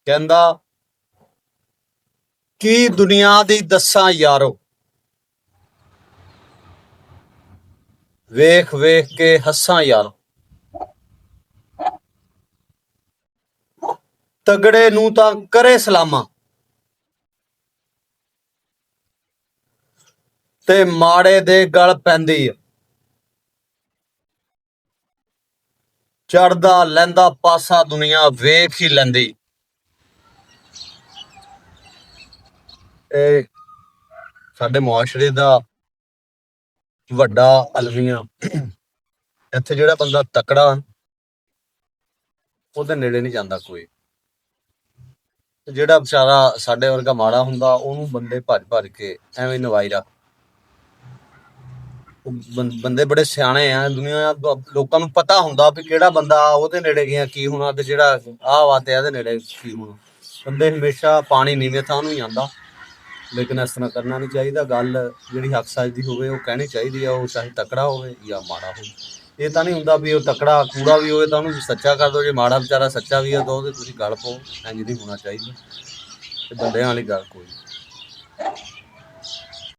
ਕਹਿੰਦਾ ਕੀ ਦੁਨੀਆ ਦੀ ਦੱਸਾਂ ਯਾਰੋ, ਵੇਖ ਵੇਖ ਕੇ ਹੱਸਾਂ ਯਾਰੋ। ਤਗੜੇ ਨੂੰ ਤਾਂ ਕਰੇ ਸਲਾਮਾਂ ਤੇ ਮਾੜੇ ਦੇ ਗਲ ਪੈਂਦੀ ਆ। ਚੜਦਾ ਲੈਂਦਾ ਪਾਸਾ ਦੁਨੀਆ ਵੇਖ ਹੀ ਲੈਂਦੀ। ਇਹ ਸਾਡੇ ਮੁਆਸ਼ਰੇ ਦਾ ਵੱਡਾ ਅਲਮੀਆ। ਇੱਥੇ ਜਿਹੜਾ ਬੰਦਾ ਤਕੜਾ ਉਹਦੇ ਨੇੜੇ ਨਹੀਂ ਜਾਂਦਾ ਕੋਈ। ਜਿਹੜਾ ਵਿਚਾਰਾ ਸਾਡੇ ਵਰਗਾ ਮਾੜਾ ਹੁੰਦਾ ਉਹਨੂੰ ਬੰਦੇ ਭੱਜ ਭੱਜ ਕੇ ਐਵੇਂ ਨਵਾਈ ਰੱਖ। ਬੰਦੇ ਬੜੇ ਸਿਆਣੇ ਆ ਦੁਨੀਆ, ਲੋਕਾਂ ਨੂੰ ਪਤਾ ਹੁੰਦਾ ਵੀ ਕਿਹੜਾ ਬੰਦਾ ਉਹਦੇ ਨੇੜੇ ਗਿਆ ਕੀ ਹੋਣਾ ਤੇ ਜਿਹੜਾ ਆਹ ਵਾ ਤੇ ਇਹਦੇ ਨੇੜੇ ਕੀ ਹੋਣਾ। ਬੰਦੇ ਹਮੇਸ਼ਾ ਪਾਣੀ ਨੀਵੇਂ ਥਾਂ ਨੂੰ ਹੀ ਆਉਂਦਾ, ਲੇਕਿਨ ਇਸ ਤਰ੍ਹਾਂ ਕਰਨਾ ਨਹੀਂ ਚਾਹੀਦਾ। ਗੱਲ ਜਿਹੜੀ ਹੱਕ ਸੱਚ ਦੀ ਹੋਵੇ ਉਹ ਕਹਿਣੀ ਚਾਹੀਦੀ ਆ, ਉਹ ਚਾਹੇ ਤਕੜਾ ਹੋਵੇ ਜਾਂ ਮਾੜਾ ਹੋਵੇ। ਇਹ ਤਾਂ ਨਹੀਂ ਹੁੰਦਾ ਵੀ ਉਹ ਤਕੜਾ ਕੂੜਾ ਵੀ ਹੋਵੇ ਤਾਂ ਉਹਨੂੰ ਸੱਚਾ ਕਰ ਦਿਓ, ਜੇ ਮਾੜਾ ਵਿਚਾਰਾ ਸੱਚਾ ਵੀ ਆ ਤਾਂ ਉਹਦੇ ਤੁਸੀਂ ਗੱਲ ਪਾਓ। ਇੰਝ ਨਹੀਂ ਹੋਣਾ ਚਾਹੀਦਾ। ਤੇ ਬੰਦਿਆਂ ਵਾਲੀ ਗੱਲ ਕੋਈ